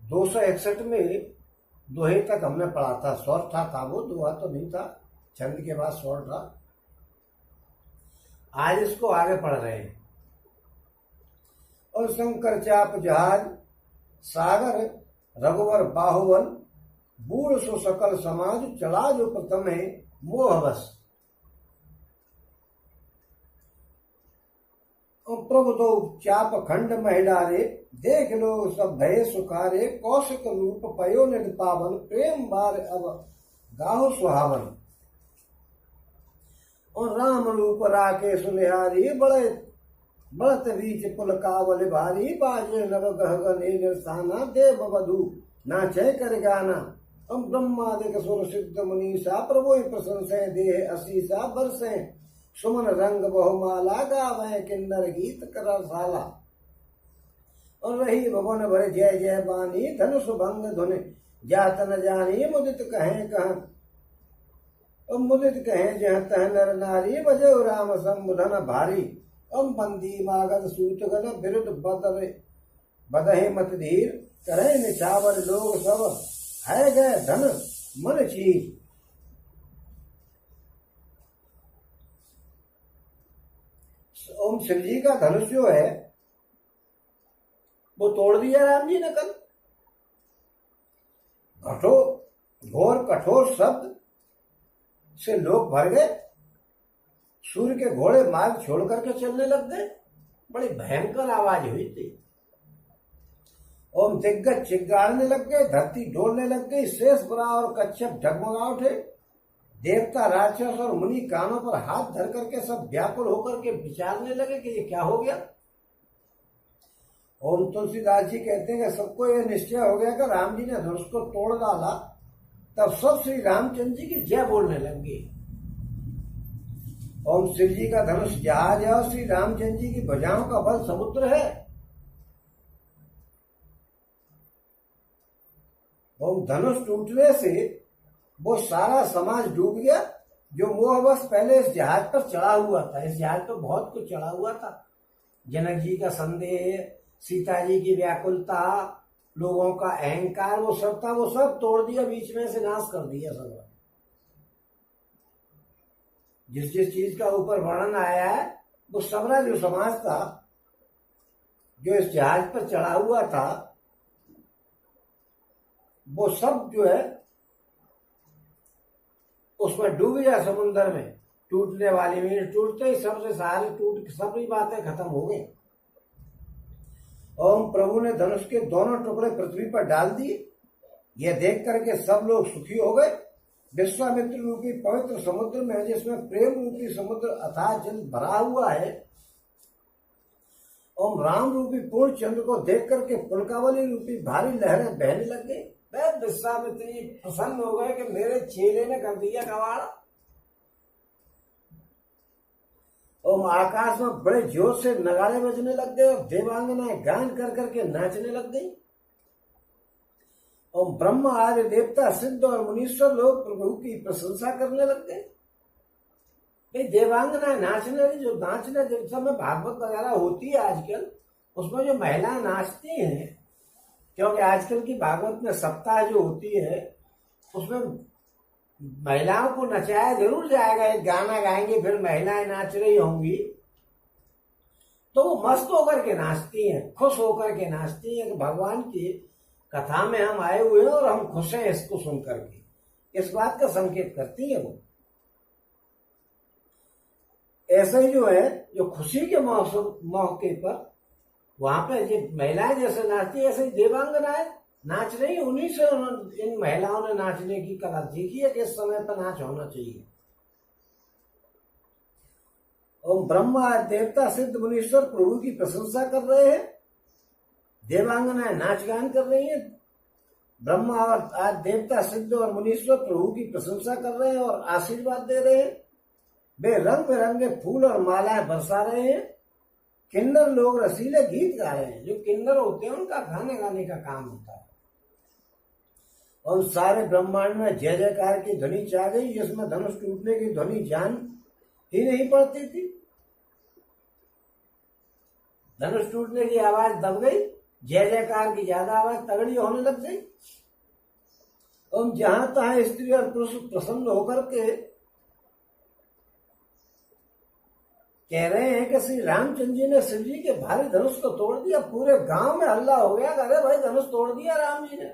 261 में दोहे तक हमने पढ़ा था। स्वर था वो, दोहा तो नहीं था, छंद के बाद स्वर था। आज इसको आगे पढ़ रहे हैं। और शंकर चाप जहाज सागर रघुवर बाहुबल, बूढ़ सो सकल समाज, चला जो प्रथम है मोहवश। प्रभु दो चाप खंड महिलारे, देख लो सब भय सुखारे, कौशिक रूप पयो निध पावन, प्रेम बार अब गाहो सुहावन। और राम रूप राके सुनिहारी, बड़े बढ़त बीच पुल कावल भारी, बाजे नव ग्रह गने निर्साना, देव वधु नाचे कर गाना। ब्रह्मादिक सुर सिद्ध मुनीसा, प्रभु प्रशंसय देह असीसा, बरसे सुमन रंग बहुमाला, गावे किन्नर गीत करसाला। और रही भवन भर जय जय बानी, धनुष भंग धुन जात न जानी, मुदित कहें कह मुदित कहें जह तह नर नारी, बजे राम संबुधन भारी। बंदी मागध सूतगन, विरुद्ध बदहे मत धीर, करे निछावर लोग सब, है गए धन मन चीर। ओम शिव जी का धनुष जो है वो तोड़ दिया राम जी ने कल। घोर कठोर शब्द से लोग भर गए, सूर्य के घोड़े मार्ग छोड़ करके चलने लग गए, बड़ी भयंकर आवाज हुई थी। ओम दिग्गज चिल्लाने लग गए, धरती डोलने लग गई, शेष बुरा और कच्छप डगमगा उठे। देवता राक्षस और मुनि कानों पर हाथ धर करके सब व्याकुल होकर के विचारने लगे कि ये क्या हो गया। ओम तुलसीदास जी कहते हैं कि सबको यह निश्चय हो गया कि राम जी ने धनुष को तोड़ डाला। तब सब श्री रामचंद्र जी की जय बोलने लगे। ओम शिव जी का धनुष जहाज है और श्री रामचंद्र जी की भुजाओं का बल समुद्र है। ओम धनुष टूटने से वो सारा समाज डूब गया जो मोहवश पहले इस जहाज पर चढ़ा हुआ था। इस जहाज पर बहुत कुछ चढ़ा हुआ था। जनक जी का संदेह, सीता जी की व्याकुलता, लोगों का अहंकार, वो सब था, वो सब तोड़ दिया, बीच में से नाश कर दिया सब। जिस जिस चीज का ऊपर वर्णन आया है वो सबरा जो समाज था जो इस जहाज पर चढ़ा हुआ था वो सब जो है उसमें डूब गया समुद्र में। टूटने वाली मीन टूटते ही सबसे सारी सभी बातें खत्म हो गई। ओम प्रभु ने धनुष के दोनों टुकड़े पृथ्वी पर डाल दिए। यह देख करके सब लोग सुखी हो गए। विश्वामित्र रूपी पवित्र समुद्र में, जिसमें प्रेम रूपी समुद्र अथाह जल भरा हुआ है, ओम राम रूपी पूर्ण चंद्र को देख करके पुलकावली रूपी भारी लहरें बहने लग गई। विश्वामित्र जी प्रसन्न हो गए कि मेरे चेले ने कर दिया कवाड़। ओम आकाश में बड़े जोर से नगाड़े बजने लग गए और देवांगनाएं गान कर करके नाचने लग गई। ओम ब्रह्म आदि देवता सिद्ध और मुनीश्वर लोग प्रभु की प्रशंसा करने लग गए। देवांगनाएं नाचने, जो नाचने जिस समय भागवत वगैरह होती है आजकल, उसमें जो महिलाएं नाचती हैं, क्योंकि आजकल की भागवत में सप्ताह जो होती है उसमें महिलाओं को नचाया जरूर जाएगा। एक गाना गाएंगे फिर महिलाएं नाच रही होंगी तो वो मस्त होकर के नाचती हैं, खुश होकर के नाचती हैं कि भगवान की कथा में हम आए हुए हैं और हम खुश हैं इसको सुन करके। इस बात का संकेत करती है वो। ऐसे ही जो है, जो खुशी के मौके पर वहां पे जो महिलाएं जैसे नाचती है, ऐसे ही देवांगनाएं नाच रही। उन्हीं से इन महिलाओं ने नाचने की कला सीखी है कि इस समय पर नाच होना चाहिए। ओम ब्रह्मा देवता सिद्ध मुनीश्वर प्रभु की प्रशंसा कर रहे हैं। देवांगनाएं नाच गान कर रही हैं। ब्रह्मा और आज देवता सिद्ध और मुनीश्वर प्रभु की प्रशंसा कर रहे हैं और आशीर्वाद दे रहे हैं। वे रंग बिरंगे फूल और मालाएं बरसा रहे हैं। किन्नर लोग रसीले गीत गा रहे हैं। जो किन्नर होते हैं उनका गाने गाने का काम होता है। और सारे ब्रह्मांड में जय जयकार की ध्वनि छा गई, जिसमें धनुष टूटने की ध्वनि जान ही नहीं पड़ती थी। धनुष टूटने की आवाज दब गई जय जयकार की ज्यादा आवाज तगड़ी होने लग गई। और जहां तहां स्त्री और पुरुष प्रसन्न होकर के कह रहे हैं कि श्री रामचंद्र जी ने शिव जी के भारी धनुष को तोड़ दिया। पूरे गांव में हल्ला हो गया, अरे भाई धनुष तोड़ दिया राम जी ने।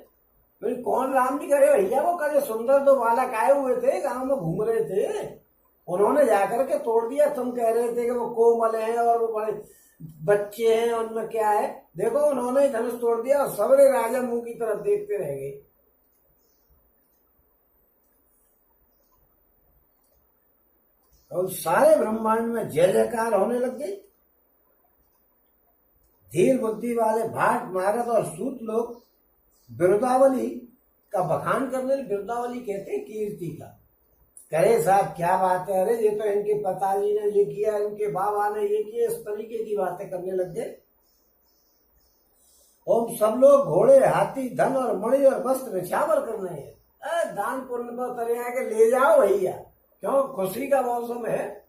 फिर कौन राम जी करे भैया, वो करे सुंदर दो बालक आए हुए थे, गांव में घूम रहे थे, उन्होंने जाकर के तोड़ दिया। तुम कह रहे थे कि वो कोमल है और वो बड़े बच्चे हैं, उनमें क्या है, देखो उन्होंने ही धनुष तोड़ दिया। और सबरे राजा मुंह की तरफ देखते रह गए। और सारे ब्रह्मांड में जय जयकार होने लग गई। धीर बुद्धि वाले भाट महारथ और सूत लोग बिरुदावली का बखान करने, बिरुदावली कहते हैं कीर्ति का। करे साहब क्या बात है, अरे ये तो इनके पिताजी ने ये किया, इनके बाबा ने ये किया, इस तरीके की बातें करने लग गए। और सब लोग घोड़े हाथी धन और मणि और वस्त्र निछावर कर रहे हैं। दान पुण्य पर तरे के ले जाओ भैया, क्यों खुशी का मौसम है,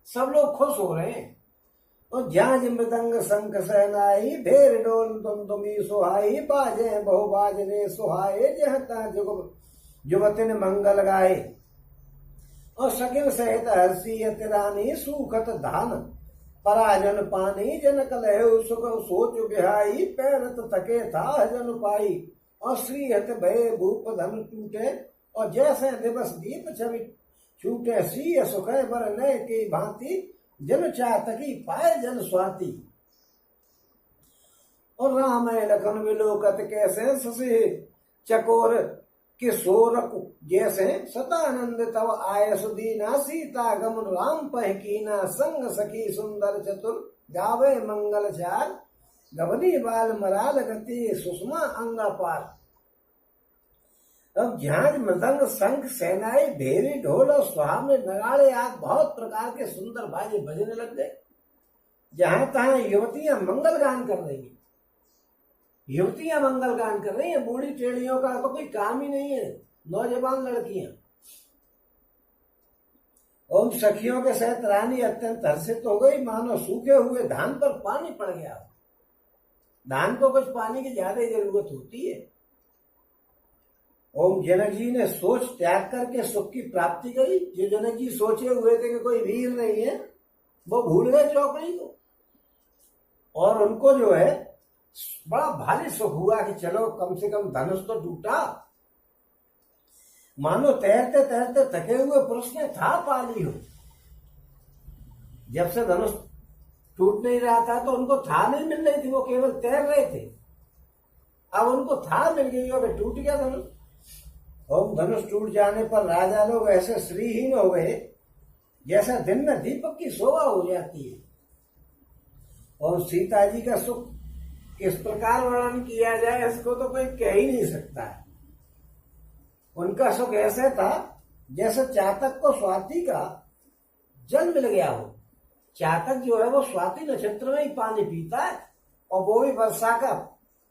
सब लोग खुश हो रहे हैं। और झांझ मृदंग शंख सहनाई भेर डोल तुम तुम्ही सुहाई बाजे बहु बाजने सुहाए जहता जुगतिन मंगल गाए। और सकिन सहित हर्षी रानी सुखत धान पराजन पानी जन कलह सुख सोच बिहाई पैरत थके था जन पाई। और श्री हत भय भूप धन टूटे और जैसे दिवस दीप छवि छूटे सी सुख बर नय की भांति जन चातकी पाए जन स्वाति। और राम लखन विलोकत कैसे ससे चकोर किशोर जैसे सतानंद तव आय सुदीना सीता गमन राम पहकीना संग सखी सुंदर चतुर गावे मंगल चार गवनी बाल मराल गति सुषमा अंगा पार। अब झांझ मृदंग शंख सेनाई भेरी ढोल और सुहावने नगाड़े आदि बहुत प्रकार के सुंदर बाजे बजने लग गए। जहां तहां युवतियां मंगल गान कर रही हैं, युवतियां मंगल गान कर रही हैं। बूढ़ी टेढ़ियों का तो कोई काम ही नहीं है, नौजवान लड़कियां। ओम सखियों के सहित रानी अत्यंत हर्षित हो गई, मानो सूखे हुए धान पर पानी पड़ गया। धान को कुछ पानी की ज्यादा जरूरत होती है। ओम जनक जी ने सोच त्याग करके सुख की प्राप्ति करी। जो जनक जी सोचे हुए थे कि कोई वीर नहीं है, वो भूल गए चौकड़ी को। और उनको जो है बड़ा भारी सुख हुआ कि चलो कम से कम धनुष तो टूटा। मानो तैरते तैरते थके हुए पुरुष ने था पा ली हो। जब से धनुष टूट नहीं रहा था तो उनको था नहीं मिल रही थी, वो केवल तैर रहे थे। अब उनको था मिल गई हो कि टूट गया धनुष। और धनुष टूट जाने पर राजा लोग ऐसे श्रीहीन हो गए जैसा दिन में दीपक की शोभा हो जाती है। और सीता जी का सुख किस प्रकार वर्णन किया जाए, इसको तो कोई कह ही नहीं सकता है। उनका सुख ऐसे था जैसे चातक को स्वाति का जल मिल गया हो। चातक जो है वो स्वाति नक्षत्र में ही पानी पीता है, और वो भी वर्षा का,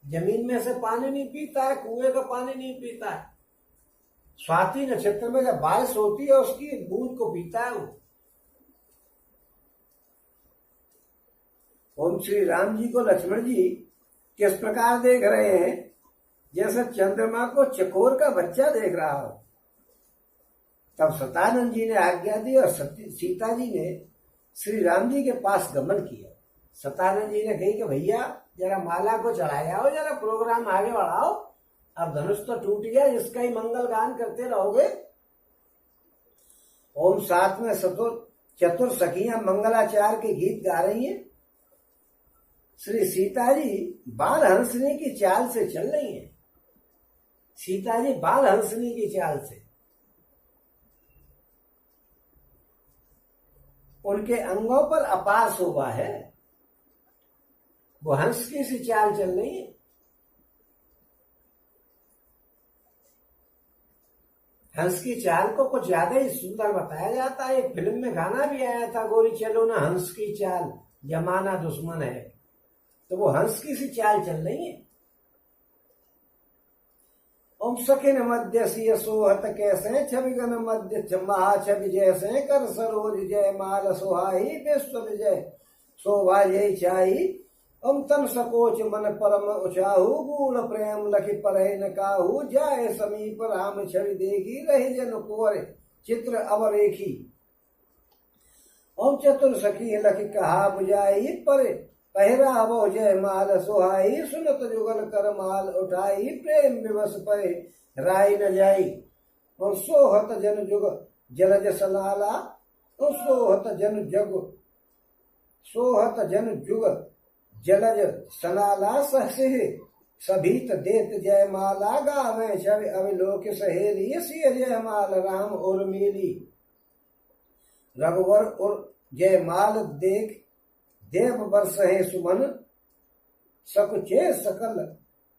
जमीन में से पानी नहीं पीता है, कुएं का पानी नहीं पीता है। स्वाति नक्षत्र में जब बारिश होती है उसकी बूंद को पीता है वो। ओम श्री राम जी को लक्ष्मण जी किस प्रकार देख रहे हैं, जैसे चंद्रमा को चकोर का बच्चा देख रहा हो। तब सतानंद जी ने आज्ञा दी और सीता जी ने श्री राम जी के पास गमन किया। सतानंद जी ने कही कि भैया जरा माला को चढ़ाया हो, जरा प्रोग्राम आगे बढ़ाओ। अब धनुष तो टूट गया, इसका ही मंगल गान करते रहोगे। ओम साथ में चतुर सखियां मंगलाचार के गीत गा रही हैं। श्री सीता जी बाल हंसनी की चाल से चल रही हैं। सीता जी बाल हंसनी की चाल से, उनके अंगों पर अपार शोभा है, वो हंस की सी चाल चल रही है। हंस की चाल को कुछ ज्यादा ही सुंदर बताया जाता है। एक फिल्म में गाना भी आया था, गोरी चलो ना हंस की चाल जमाना दुश्मन है, तो वो हंस की सी चाल चल रही है। ओम सखिन मध्य सिय सोहत कैसे छविगन मध्य महाछवि जैसे कर सरोज जय माल सुहाई विश्व विजय शोभा जय चाही। ओम तन सकोच मन परम उचाहू गूढ़ प्रेम लखि परहि न काहू जाय समीप राम छवि देखी रही जन कुंवर चित्र अवरेखी। ओम चतुर सखी लखि कहा बुझाई पर पहरावो जय माल सुहाई सुनत जुगल कर माल उठाई प्रेम विवश पर राय न जाई। और सोहत जन जुग जलज सलाला और सोहत जन जुग जलज सलाला सहसिह सभीत देत जय माला गावे छवि अविलोक सहेली सिय जय माल राम और मिली। रघुवर और जय माल देख देव वर्ष है सुमन सकुचे सकल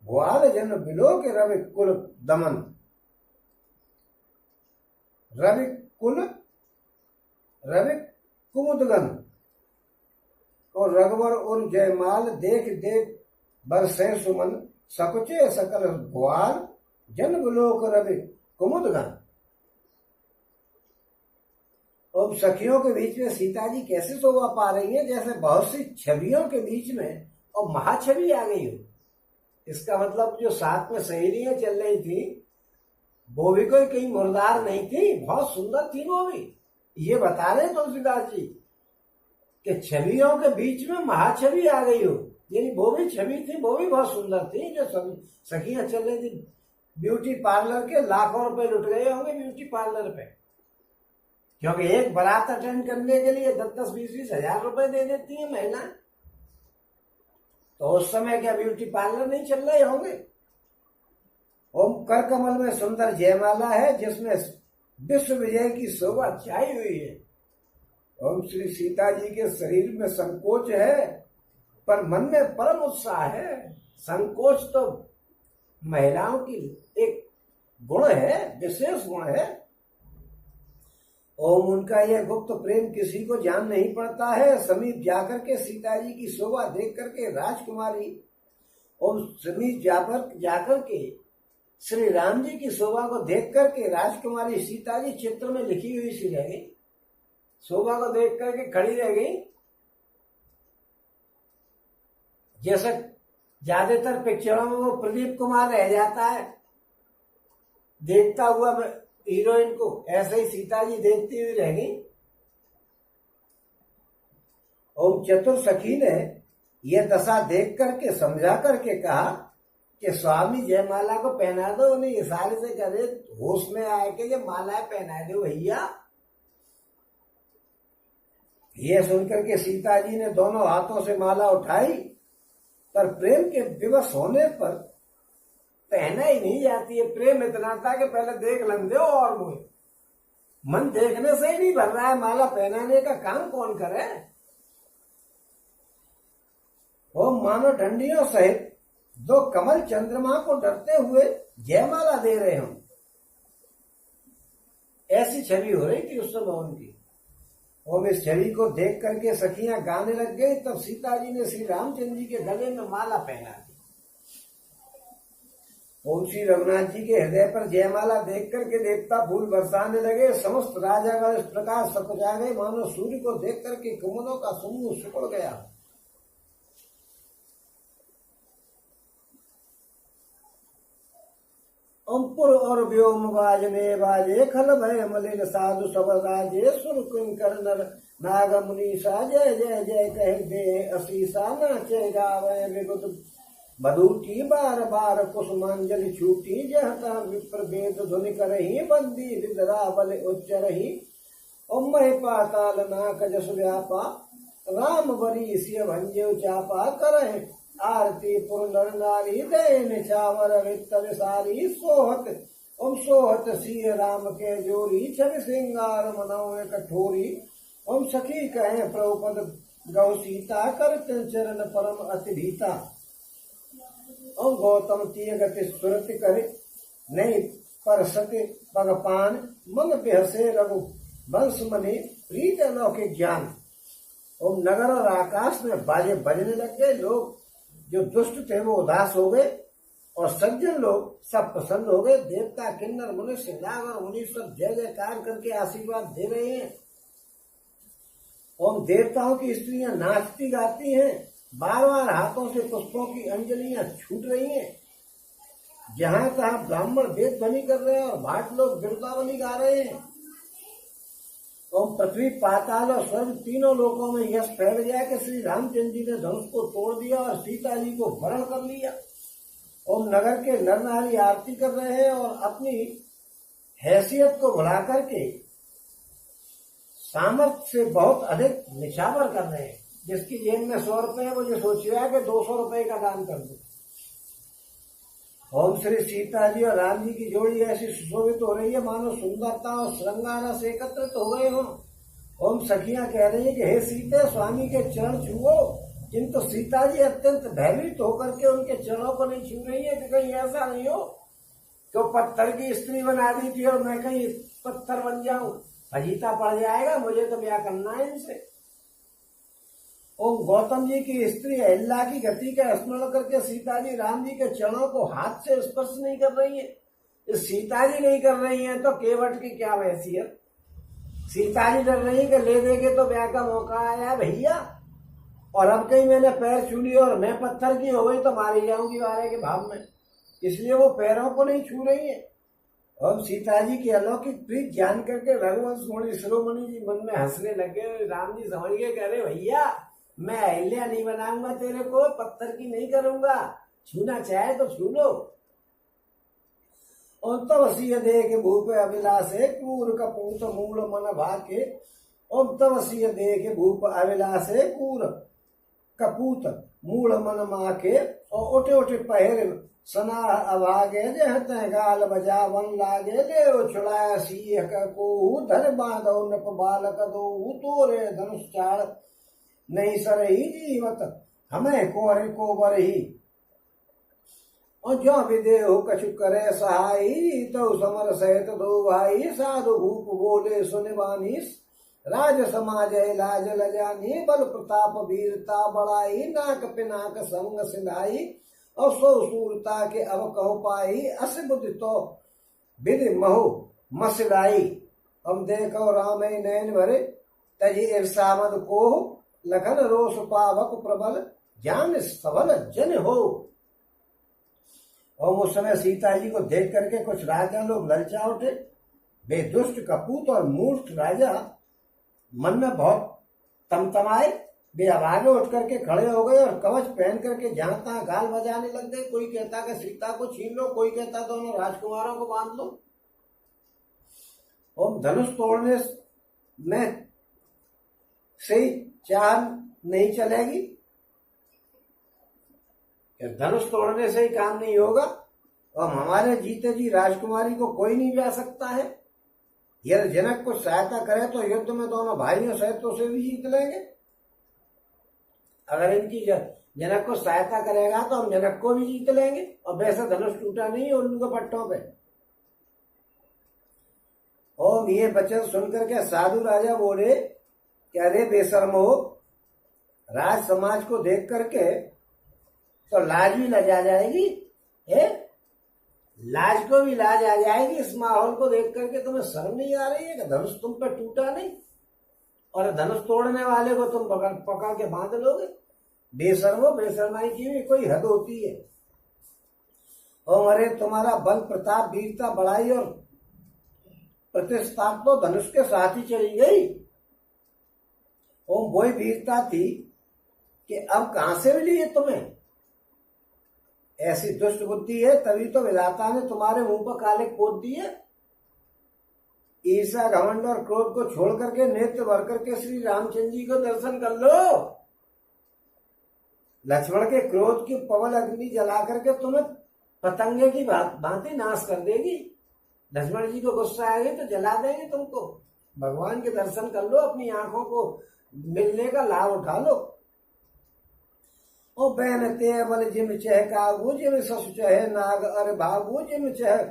ग्वाल जन बिलोक रवि कुल दमन। रवि कुमुदगन और रघुवर और जयमाल देख देख बरसे सुमन सकुचे सकल ग्वाल जन बिलोक रवि कुमुदगन। अब सखियों के बीच में सीता जी कैसे शोभा पा रही है, जैसे बहुत सी छवियों के बीच में और महाछवि आ गई हो। इसका मतलब जो साथ में सहेलियां चल रही थी वो भी कोई कहीं मुर्दार नहीं थी, बहुत सुंदर थी वो भी। ये बता रहे तुलसीदास जी कि छवियों के बीच में महाछवि आ गई हो, यानी वो भी छवि थी, वो भी बहुत सुंदर थी। जो सखियां चल रही थी ब्यूटी पार्लर के लाखों रुपए लुट गए होंगे ब्यूटी पार्लर पे, क्योंकि एक बारात अटेंड करने के लिए 10-10, 20-20 हजार रुपए दे देती है महिला। तो उस समय क्या ब्यूटी पार्लर नहीं चल रहे होंगे। ओम कर कमल में सुंदर जयमाला है जिसमें विश्व विजय की शोभा छाई हुई है। ओम श्री सीता जी के शरीर में संकोच है पर मन में परम उत्साह है। संकोच तो महिलाओं की एक गुण है, विशेष गुण है। ओम उनका यह गुप्त प्रेम किसी को जान नहीं पड़ता है। समीप जाकर के सीता जी की शोभा देख करके राजकुमारी ओम समीप जाकर के श्री राम जी की शोभा को देख करके राजकुमारी सीता जी चित्र में लिखी हुई सी रह गई, शोभा को देख करके खड़ी रह गई। जैसे ज्यादातर पिक्चरों में वो प्रदीप कुमार रह जाता है देखता हुआ हीरोइन को, ऐसे ही सीता जी देखती हुई रह गई। ओम चतुर सखी ने यह दशा देख करके समझा करके कहा कि स्वामी जयमाला को पहना दो। उन्हें इशारे से करे होश में आए कि ये माला पहना दो भैया। यह सुनकर के सीता जी ने दोनों हाथों से माला उठाई, पर प्रेम के विवश होने पर पहना ही नहीं जाती है। प्रेम इतना था कि पहले देख लेंगे और मुझे मन देखने से ही नहीं भर रहा है, माला पहनाने का काम कौन करे। वो मानो डंडियों सहित दो कमल चंद्रमा को डरते हुए जयमाला दे रहे हों, ऐसी छवि हो रही थी उस समय उनकी। और इस छवि को देख करके सखियां गाने लग गई। तब सीता जी ने श्री रामचंद्र जी के गले में माला पहना दी। ओम श्री रघुनाथ जी के हृदय पर जयमाला देख करके देवता फूल बरसाने लगे। समस्त राजागण इस प्रकार सकुचा गए मानो सूर्य को देख करके कुमुदों का समूह सिकुड़ गया। अंपुर और व्योम बाजने बाजे खल भय मलिन साधु सब राजे सुर किंकर नर नाग मुनीसा जय जय जय कह दे असीसा नाचे गावे विगुत बधूटी बार बार कुसुमांजलि छूटी जहता विप्र वेद ध्वनि करही बंदी विदरा बल उच्चरही। ओम मह पाताल नाक जस व्यापा राम बरी सिय भंजे चापा करहे आरती पुर नर नारी दैन चावर वित्त विसारी सोहत ओम सोहत सिय राम के जोरी छवि श्रृंगार मनौ कठोरी। ओम सखी कहे प्रभुपद गौ सीता कर चरण परम अति भीता। ओम गौतम तीय गति सुरति करे नहीं पर सत्य भगपान मन बेहसे रघु वंश मनि प्रीत अलौकिक ज्ञान। ओम नगर और आकाश में बाजे बजने लग गए। लोग जो दुष्ट थे वो उदास हो गए और सज्जन लोग सब प्रसन्न हो गए। देवता किन्नर मनुष्य नाग और मुनि सब जय जयकार करके आशीर्वाद दे रहे हैं। ओम देवताओं की स्त्रियां नाचती गाती हैं, बार बार हाथों से पुष्पों की अंजलियां छूट रही हैं। जहां तहां ब्राह्मण वेद ध्वनि कर रहे हैं और भाट लोग बिरदावली गा रहे हैं। और पृथ्वी पाताल और स्वर्ग तीनों लोकों में यश फैल गया कि श्री रामचंद्र जी ने धनुष को तोड़ दिया और सीता जी को वरण कर लिया। और नगर के नर नारी आरती कर रहे हैं और अपनी हैसियत को भुला करके सामर्थ्य से बहुत अधिक निछावर कर रहे हैं। जिसकी जेब में 100 रुपए है, मुझे सोच रहा है कि 200 रुपए का दान कर दो। ओम श्री सीता जी और राम जी की जोड़ी ऐसी सुशोभित हो रही है मानो सुंदरता और श्रृंगार से एकत्रित हो गए हो। ओम सखियां कह रही है कि हे सीते, स्वामी के चरण छुओ। किंतु सीता जी अत्यंत भयभीत होकर के उनके चरणों को नहीं छू रही है कि कहीं ऐसा नहीं हो तो पत्थर की स्त्री बना दी थी और मैं कहीं पत्थर बन जाऊं, फजीता पड़ जाएगा, मुझे तो ब्याह करना है इनसे। ओम गौतम जी की स्त्री अहिल्या की गति का स्मरण करके सीता जी राम जी के चरणों को हाथ से स्पर्श नहीं कर रही है। सीता जी नहीं कर रही हैं तो केवट की क्या हैसियत। सीता जी डर रही कि ले देंगे तो ब्याह का मौका आया भैया, और अब कहीं मैंने पैर छू लिया और मैं पत्थर की हो गई तो मारी जाऊंगी वारे के भाव में, इसलिए वो पैरों को नहीं छू रही है। और सीता जी की अलौकिक प्रीत जान करके रघुवंश मुनि शिरोमणि जी मन में हंसने लगे। राम जी समझ गए, कह रहे भैया मैं अहिल्या नहीं बनाऊंगा, तेरे को पत्थर की नहीं करूंगा, छूना चाहे तो छू लो। और तब सिय देख भूप अभिलाषे क्रूर कपूत मूल मन भाके। और तब सिय देख भूप अभिलाषे क्रूर कपूत मूल मन माके। और उठे उठे पहर सना अभागे जहत गाल बजावन लागे। ले छुड़ाया सिय को धर बांधो नप बालक दो तोरे धनुष चाड़ नहीं सरही जीवत हमें कोहरे को बरही। और जो विदेह कछु करे सहाई तो समर सहित दो भाई। साधु भूप बोले सुनिबानीस राज समाज लाज लजानी। बल प्रताप वीरता बढ़ाई नाक पिनाक संग सिंधाई। और सो सूरता के अब कहो पाई अस बुद्धि तो विधि महु मसलाई। हम देखो राम नैन भरे तजी इर्सामद को लखन रोष पावक प्रबल जान सबल जन हो। और उस समय सीता जी को देख करके कुछ राजा लोग ललचा उठे। वे दुष्ट कपूत और मूर्ख राजा मन में बहुत तमतमाए। वे अब आगे उठ करके खड़े हो गए और कवच पहन करके जहां तहां गाल बजाने लग गए। कोई कहता कि सीता को छीन लो, कोई कहता दोनों राजकुमारों को बांध लो। और धनुष तोड़ने में से चाह नहीं चलेगी, धनुष तोड़ने से ही काम नहीं होगा। और हमारे जीते जी राजकुमारी को कोई नहीं जा सकता है। यदि जनक को सहायता करे तो युद्ध में दोनों भाइयों सहित से भी जीत लेंगे। अगर इनकी जनक को सहायता करेगा तो हम जनक को भी जीत लेंगे। और वैसे धनुष टूटा नहीं उनके पट्टों पे। और ये वचन सुनकर के साधु राजा बोले कि अरे बेशर्मो, राज समाज को देख करके तो लाज भी लजा जाएगी है, लाज को भी लाज आ जाएगी। इस माहौल को देख करके तुम्हें शर्म नहीं आ रही है कि धनुष तुम पे टूटा नहीं और धनुष तोड़ने वाले को तुम पकड़ के बांध लोगे। बेशर्मो, बेशर्माई की भी कोई हद होती है। और अरे तुम्हारा बल प्रताप वीरता बढ़ाई और प्रतिष्ठा तो धनुष के साथ ही चली गई। और वही वीरता थी कि अब कहां से मिली है तुम्हें। ऐसी दुष्ट बुद्धि है तभी तो विधाता ने तुम्हारे मुंह पर काले पोत दिए। ईर्ष्या घमंड और क्रोध को छोड़ करके नेत्र भर करके श्री रामचंद्र जी को दर्शन कर लो। लक्ष्मण के क्रोध की पवन अग्नि जला करके तुम्हें पतंगे की भांति नाश कर देगी। लक्ष्मण जी को गुस्सा आएगी तो जला देंगे तुमको। भगवान के दर्शन कर लो, अपनी आंखों को मिलने का लाभ उठा लो। ओ बहन ते बल जिम चह काबू जिम ससु चह नाग अर भागू जिम चह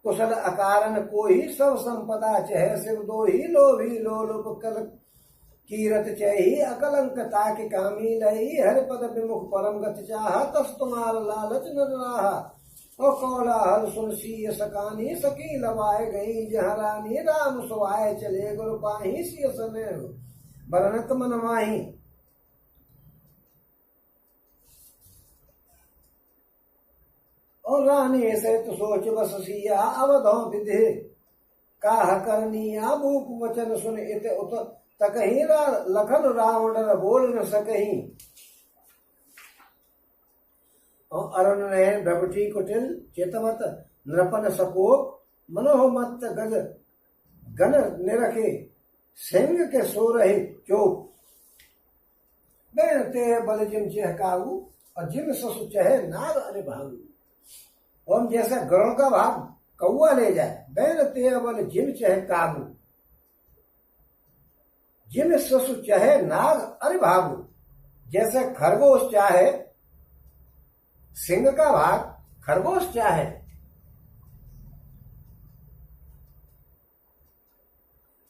कुशल अकारण को ही सब संपदा चह शिव दो ही लोभी लोलुप कल कीरत चही अकलंकता के कामी लही हर पद विमुख परम गति चाह तस तुम्हार लालच न रहा। और कौलाहल सुन सीय सकानी सकी लवाए गई जहरानी राम सुवाए चले गुरु पाही सीय सने बरनत मन माही। और रानी से तो सोच बस सिया अवधो विधि काह करनिया भूप वचन सुन इत उत तकही लखन रावण बोल न सकही। और अरुण ने भ्रमटी कुटिल चेतवत नृपन सकोप मनोहमत गज गण निरखे सिंह के सो रहे चोप। ते बल जिम चहकाऊ और जिम ससु चहे नाग अरे भागू। और जैसे गरुड़ का भाग कौआ ले जाए, बैन ते बल जिम चह काबू। जिम ससु चहे नाग अरे भागू, जैसे खरगोश चाहे सिंह का भाग खरगोश चाहे।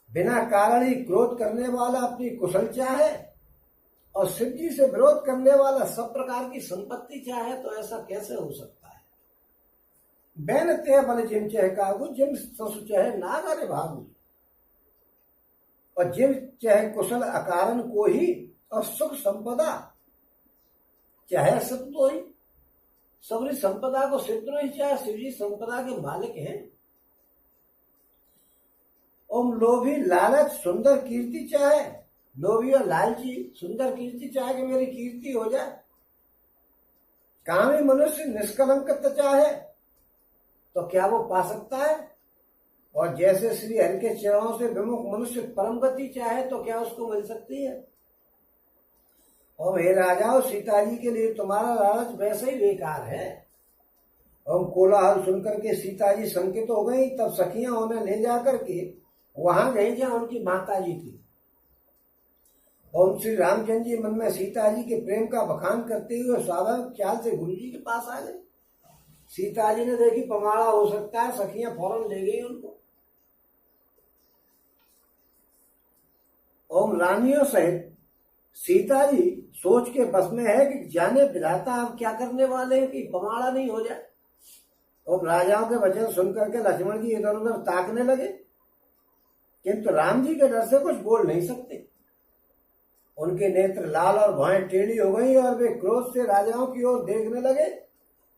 बिना कारण ही क्रोध करने वाला अपनी कुशल चाहे और शिव जी से विरोध करने वाला सब प्रकार की संपत्ति चाहे, तो ऐसा कैसे हो सकता है। बैन ते बल जिम चह काबू, जिम ससु चहे नाग अरे भागू। और जिम चाहे कुशल अकारण को ही और सुख संपदा चाहे सत्य ही। सबरी संपदा को सिद्ध ही चाहे, शिव जी संपदा के मालिक हैं। ओम लोभी लालच सुंदर कीर्ति चाहे, लोभी और लालची सुंदर कीर्ति चाहे कि मेरी कीर्ति हो जाए। कामी मनुष्य निष्कलंकता चाहे तो क्या वो पा सकता है। और जैसे श्री हरि के चरणों से विमुख मनुष्य परम गति चाहे तो क्या उसको मिल सकती है। और हे राजाओं, सीता जी के लिए तुम्हारा लालच वैसे ही बेकार है। और कोलाहल सुनकर के सीता जी शंकित हो गई। तब सखियां उन्हें ले जाकर के वहां गई जहां उनकी माता जी थी। और श्री रामचंद्र जी मन में सीता जी के प्रेम का बखान करते हुए स्वाभाविक चाल से गुरु जी के पास आ गए। सीता जी ने देखी पमाड़ा हो सकता है, सखियां फौरन ले गई उनको। ओम रानियों सहित सीता जी सोच के बस में है कि जाने विधाता अब क्या करने वाले हैं कि पमाड़ा नहीं हो जाए। और राजाओं के वचन सुनकर के लक्ष्मण जी इधर उधर ताकने लगे, किंतु राम जी के डर से कुछ बोल नहीं सकते। उनके नेत्र लाल और भौहें टेढ़ी हो गई और वे क्रोध से राजाओं की ओर देखने लगे,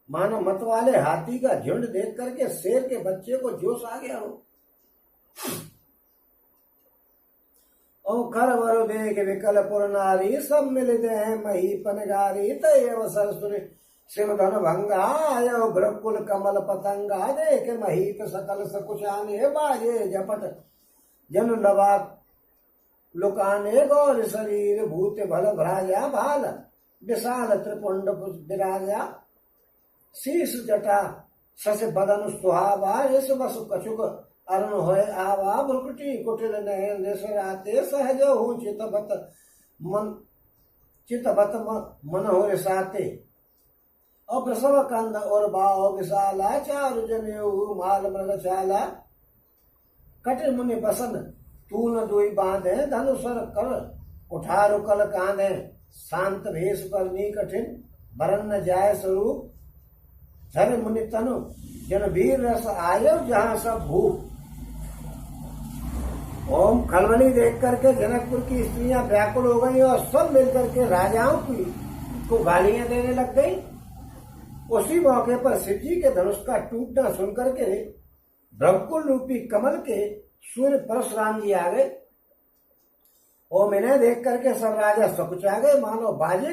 मानो मत वाले हाथी का झुंड देख करके शेर के बच्चे को जोश आ गया हो। ओ कर वर देख विकल पुर नारी, सब मिलते हैं मही पनगारी। तय अवसर सुन शिव धन भंगा, आयो भ्रकुल कमल पतंगा। देख महीप सकल सकुचाने, बाजे झपट जन लवा लुकाने। गौर शरीर भूत भल भ्राजा, भाल विशाल त्रिपुंड विराजा। शीश जटा शश बदन सुहावा, इस बस कछुक अरुण होय आवा। भ्रुकुटी कुटिल नयन निसराते, सहज हूँ चितबत मन हो रिसाते। और प्रसव कंद और बाव विशाला, चारु जनेऊ माल मृगशाला। कट मुनि बसन तून दुई बांधे, धनुषर कर कुठारु कल कांधे। शांत भेष करनी कठिन, भरन न जाय स्वरूप। धर मुनि तनु जन वीर रस आयो, जहां सब भूप। ओम खलबली देख करके जनकपुर की स्त्रियां व्याकुल हो गई और सब मिलकर के राजाओं की को गालियां देने लग गई। उसी मौके पर शिव जी के धनुष का टूटना सुनकर के ब्रह्मकुल रूपी कमल के सूर्य परशुराम जी आ गए। ओम इन्हें देख करके सब राजा सकुचा गए, मानो बाज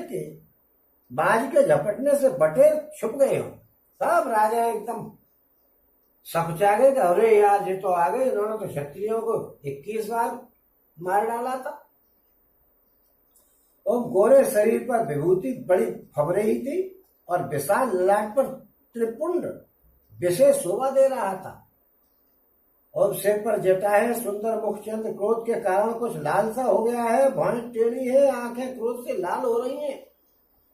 के झपटने से बटेर छुप गए हो। सब राजा एकदम सकुचा गए कि अरे यार ये तो आ गए, इन्होंने तो क्षत्रियों को 21 बार मार डाला था। और गोरे शरीर पर विभूति बड़ी फब रही थी और विशाल ललाट पर त्रिपुंड विशेष शोभा दे रहा था। और सिर पर जटाएं, सुंदर मुखचंद क्रोध के कारण कुछ लाल सा हो गया है। भौहें टेढ़ी है, आंखें क्रोध से लाल हो रही हैं।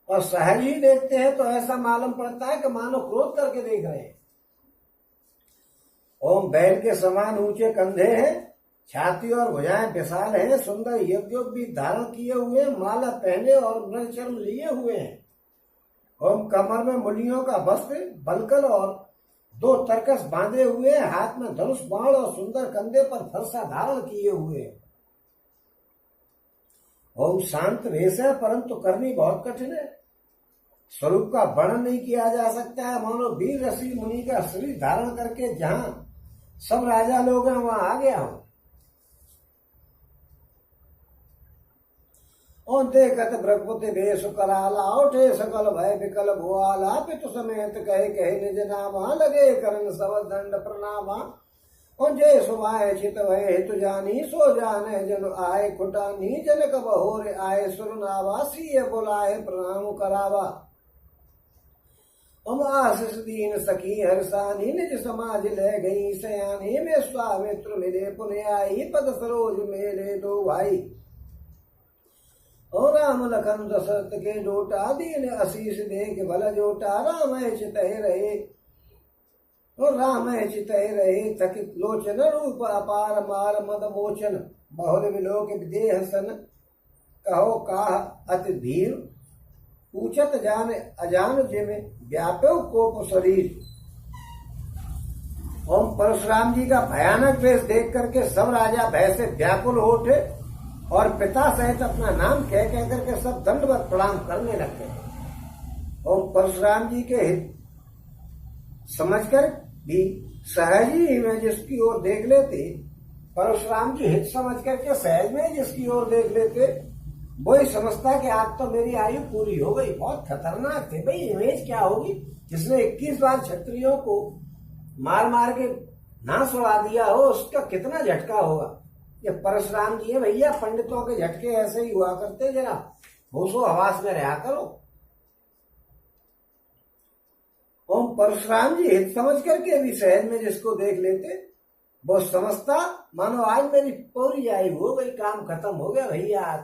और सहज ही देखते हैं तो ऐसा मालूम पड़ता है कि मानो क्रोध करके देख रहे हैं। ओम बैल के समान ऊंचे कंधे हैं, छाती और भुजाएं विशाल हैं। सुंदर यज्ञोप भी धारण किए हुए, माला पहने और मृगचर्म लिए हुए हैं। ओम कमर में मुनियों का वस्त्र बलकल और 2 तरकस बांधे हुए, हाथ में धनुष बाण और सुंदर कंधे पर फरसा धारण किए हुए। ओम शांत भेष है, परंतु करनी बहुत कठिन है। स्वरूप का वर्णन नहीं किया जा सकता है। मानो वीर ऋषि मुनि का शरीर धारण करके जहां सब राजा लोग हैं वहां आ गया हूं। और देखत भ्रगपति वेश कराला, उठे सकल भय विकल भुआला, पितु समेत कहे कहे निज नामा, लगे करन सब दंड प्रणामा। और जय सुभाए चित भय हितु जानी, सो जाने जन आए खुटानी, जनक बहोर आए सुरनावा, सीय बुलाए प्रणाम करावा। हम आशीष दीन सखी हरसानी, निज समाज ले गई सयानी, में स्वामित्र मिले पुण्य आई, पद सरोज मेरे दो भाई। और राम लखन दशरथ के डोटा, दीन आशीष देख भल जोटा, राम चितहि रहे और राम चितहि रहे, थकित लोचन रूप अपार मार मद मोचन, बहुल विलोक विदेह सन, कहो काह अति धीर, पूछत जान अजान जिम व्यापो कोप शरीर। ओम परशुराम जी का भयानक वेश देख करके सब राजा भय से व्याकुल हो उठे और पिता सहित अपना नाम कह कह करके सब दंडवत प्रणाम करने लग गए। और परशुराम जी के हित समझकर भी सहज ही में जिसकी ओर देख लेते, परशुराम जी हित समझ करके सहज में जिसकी ओर देख लेते, वही समझता कि आज तो मेरी आयु पूरी हो गई। बहुत खतरनाक थे भाई, इमेज क्या होगी, जिसने 21 बार क्षत्रियों को मार मार के नाश उड़ा दिया हो, उसका कितना झटका होगा। ये परशुराम जी है भैया, पंडितों के झटके ऐसे ही हुआ करते, जरा होशो हवास में रहा करो। ओम परशुराम जी हित समझ करके भी सहज में जिसको देख लेते, वो समझता मानो आज मेरी पूरी आयु हो गई, काम खत्म हो गया भैया आज।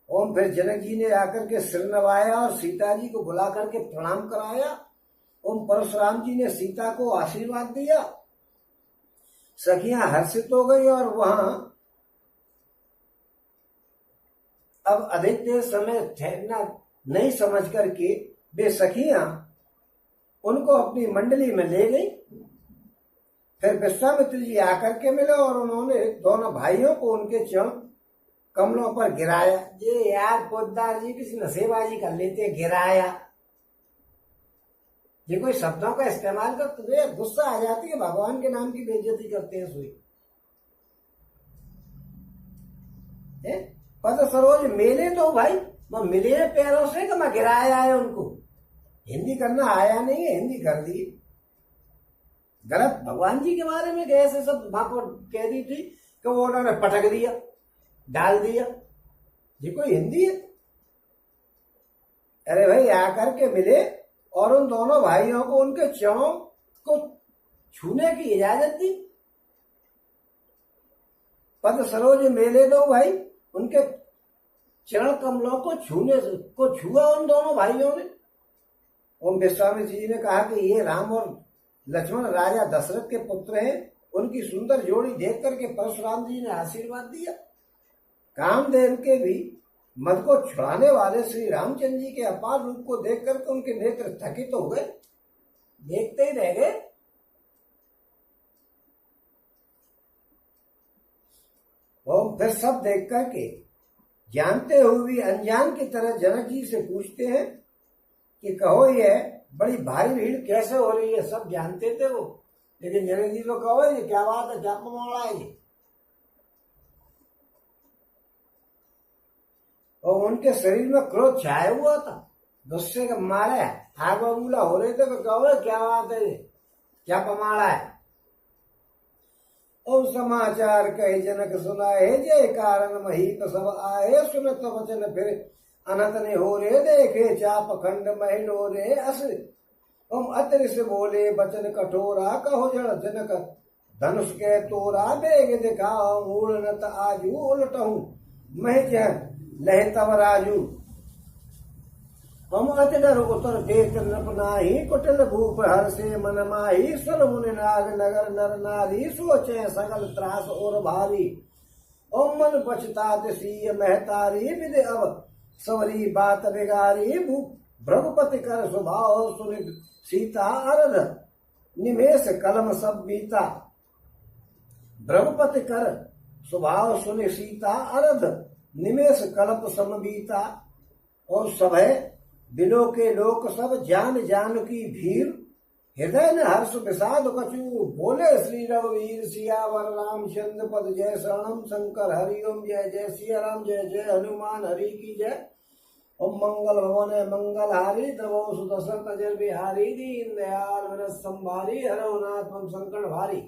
ओम फिर जनक जी ने आकर के सिर नवाया और सीता जी को बुला करके प्रणाम कराया। ओम परशुराम जी ने सीता को आशीर्वाद दिया, सखियां हर्षित हो गई और वहां अब अधिक देर समय ठहरना नहीं समझ करके वे सखियां उनको अपनी मंडली में ले गई। फिर विश्वामित्र जी आकर के मिले और उन्होंने दोनों भाइयों को उनके चरण कमलों पर गिराया। ये यार पोद्दार जी किसी नशेबाजी कर लेते, गिराया। ये कोई शब्दों का इस्तेमाल कर तुझे गुस्सा आ जाती है, भगवान के नाम की बेइज्जती करते हैं। सुई पद सरोज मेले तो भाई, मैं मिले पैरों से कि मैं गिराया है उनको। हिंदी करना आया नहीं है, हिंदी कर दी गलत। भगवान जी के बारे में कैसे सब वहां पर कह दी थी कि वो उन्होंने पटक दिया, डाल दिया। ये कोई हिंदी है? अरे भाई आकर के मिले और उन दोनों भाइयों को उनके चरणों को छूने की इजाजत दी। पद सरोज मेले दो भाई, उनके चरण कमलों को छुआ उन दोनों भाइयों ने। ओम विश्वामित्र जी ने कहा कि ये राम और लक्ष्मण राजा दशरथ के पुत्र हैं। उनकी सुंदर जोड़ी देख करके परशुराम जी ने आशीर्वाद दिया। कामदेव के भी मद को छुड़ाने वाले श्री रामचंद्र जी के अपार रूप को देख करके उनके नेत्र थकित हो गए, देखते ही रह गए। और फिर सब देख करके जानते हुए भी अनजान की तरह जनक जी से पूछते हैं कि कहो ये बड़ी भारी भीड़ कैसे हो रही है। सब जानते थे वो, लेकिन जनक जी तो कहो ये क्या बात है, क्या पमाड़ा है ये। और उनके शरीर में क्रोध छाया हुआ था, गुस्से के मारे आग बबूला हो रहे थे। तो कहो क्या बात है ये, क्या पमाड़ा है। और समाचार कहे जनक सुनाए, जय कारण महीप सब आए। सुनत वचन फिर अनंत ने हो रे, देखे चाप खंड महिलो रे अस। हम अतिर से बोले बचन कठोरा, कहो जड़ जनक धनुष के तोरा। बेग दिखाओ मूल नत आजू, उलटहूं मह लह तब राजू। हम अति डर उतर देख नृप नाही, कुटिल भूप हर से मन माही। सुर मुनि नाग नगर नर नारी, सोचे सकल त्रास और भारी। ओम मन पछतात सीय महतारी, विदे अब सवरी बात बिगारी। भ्रगुपति कर स्वभाव सुनि सीता, अरध निमेष कलम सब बीता। भ्रगुपति कर स्वभाव सुनि सीता, अरध निमेष कल्प समबीता। और सभय बिलो के लोक सब जान जान की भीर, हृदय न हर्ष विषाद कछु, बोले श्री रघुवीर सियावर रामचंद्र पद जय, शरणम शंकर हरिओम जय, जय सिया राम जय, जय हनुमान हरि की जय। ओम मंगल भवन मंगल हारी, द्रवो सुदर्शन अजर बिहारी, दीन दयाल विनत संभारी, हरौ नाथ मम संकट भारी।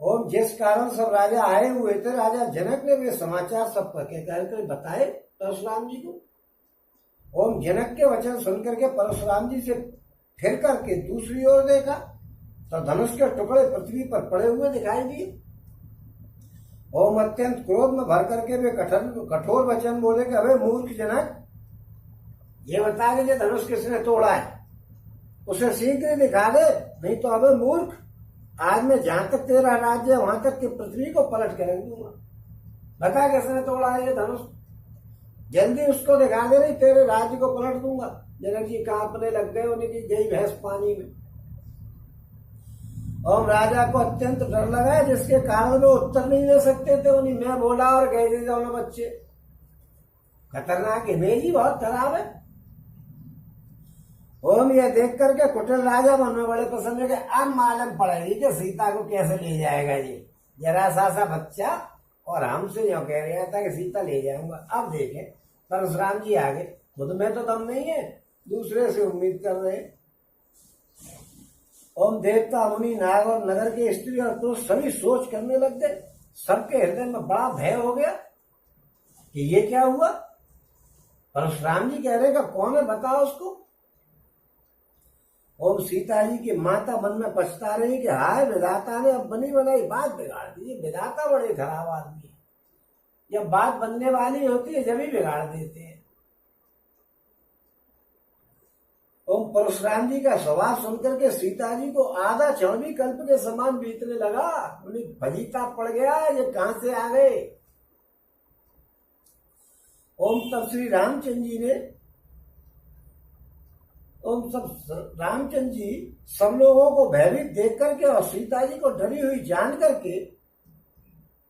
ओम जिस कारण सब राजा आए हुए थे, राजा जनक ने वे समाचार सब कहकर बताए परशुराम जी को। ओम जनक के वचन सुनकर के परशुराम जी से फिर करके दूसरी ओर देखा तो धनुष के टुकड़े पृथ्वी पर पड़े हुए दिखाई दिए। ओम अत्यंत क्रोध में भर करके वे कठोर वचन बोले कि अबे मूर्ख जनक, ये बता के जो धनुष किसने तोड़ा है उसे शीघ्र दिखा दे, नहीं तो अबे मूर्ख, आज मैं जहां तक तेरा राज्य है वहां तक की पृथ्वी को पलट के रख दूंगा। बता किसने तोड़ा है ये धनुष, जल्दी उसको दिखा दे, नहीं तेरे राज्य को पलट दूंगा। जनक जी कांपने लग गए, उनकी गई भैंस पानी में। और राजा को अत्यंत डर लगा, जिसके कारण वो उत्तर नहीं दे सकते थे। उन्हीं मैं बोला और गए थे दोनों बच्चे। खतरनाक इमेज ही बहुत खराब है। ओम ये देख करके कुटिल राजा मन में बड़े पसंद है कि अब मालूम पड़ेगी कि सीता को कैसे ले जाएगा ये जरा सा बच्चा, और हमसे यो कह रहा था कि सीता ले जाऊंगा। अब देखें परशुराम जी आगे, खुद में तो दम नहीं है, दूसरे से उम्मीद कर रहे। ओम देवता मुनि नाग और नगर के स्त्री और पुरुष सभी सोच करने लग गए। सबके हृदय में बड़ा भय हो गया कि ये क्या हुआ। परशुराम जी कह रहे का कौन है, बताओ उसको। ओम सीता जी की माता मन में पछता रही कि हाय विधाता ने अब बनी बनाई बात बिगाड़ दी। विधाता बड़े खराब आदमी है, जब बात बनने वाली होती है जब ही बिगाड़ देते हैं। ओम परशुराम जी का स्वभाव सुनकर के सीता जी को आधा क्षण भी कल्प के समान बीतने लगा। उन्हें फजीता पड़ गया, ये कहां से आ गए। ओम तब श्री रामचंद्र जी ने रामचंद्र जी सब लोगों को भयभीत देख करके और सीता जी को डरी हुई जान करके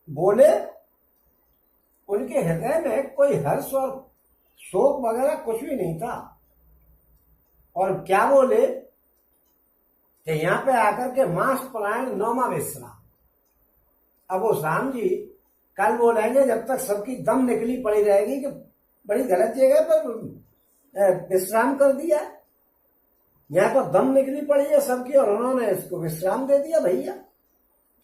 बोले। उनके हृदय में कोई हर्ष और शोक वगैरह कुछ भी नहीं था। और क्या बोले कि यहां पे आकर के मास पलायन नौमा विश्राम। अब वो राम जी कल बोलेंगे जब तक सबकी दम निकली पड़ी रहेगी कि बड़ी गलत जगह पर विश्राम कर दिया। यहाँ पर दम निकली पड़ी है सबकी और उन्होंने इसको विश्राम दे दिया। भैया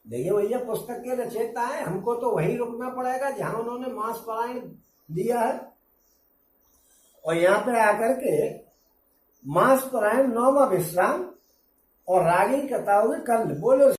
देखिए भैया, पुस्तक के रचयिता है, हमको तो वहीं रुकना पड़ेगा जहां उन्होंने मास पलायन दिया है। और यहाँ पे आकर के मास पलायन नौमा विश्राम और रागी कथा हुई कल बोलो।